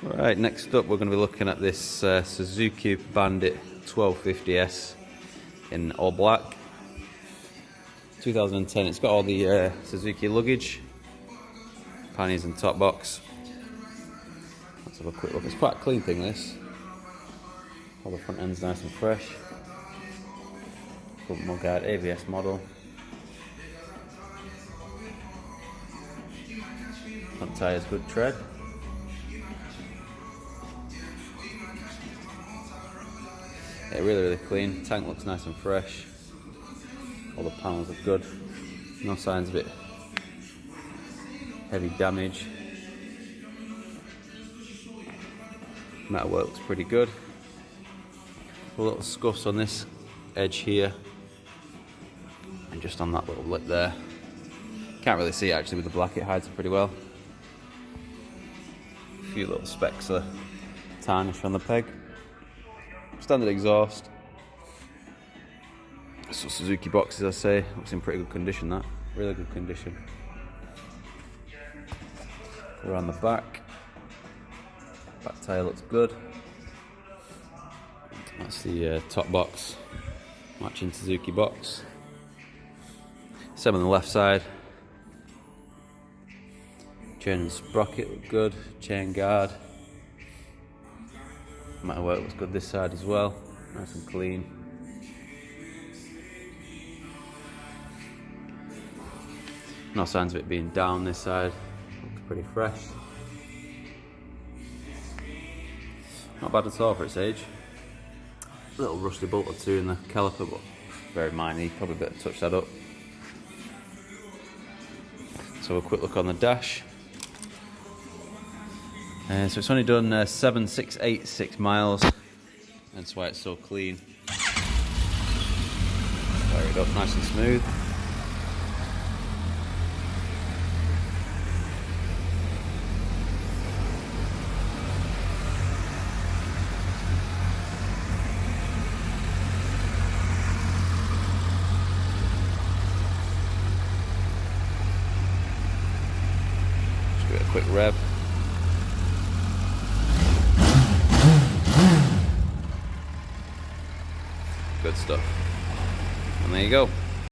Right, next up we're going to be looking at this Suzuki Bandit 1250S in all black. 2010. It's got all the Suzuki luggage, panniers and top box. Let's have a quick look. It's quite a clean thing, this. All the front end's nice and fresh. Front mudguard ABS model. Front tyres good tread. Yeah, really clean. Tank looks nice and fresh. All the panels are good. No signs of it. Heavy damage. Metalwork looks pretty good. A little scuffs on this edge here, and just on that little lip there. Can't really see it actually with the black. It hides it pretty well. A few little specks of tarnish on the peg. Standard exhaust. So Suzuki boxes, I say, looks in pretty good condition. That really good condition. Around the back tyre looks good. That's the top box, matching Suzuki box. Same on the left side. Chain and sprocket look good. Chain guard. Metalwork looks good this side as well. Nice and clean. No signs of it being down this side. Looks pretty fresh. Not bad at all for its age. A little rusty bolt or two in the caliper, but very minor. Probably better touch that up. So a quick look on the dash. So it's only done 7,686 miles. That's why it's so clean. Fire it up nice and smooth. Just give it a quick rev. Good stuff. And there you go.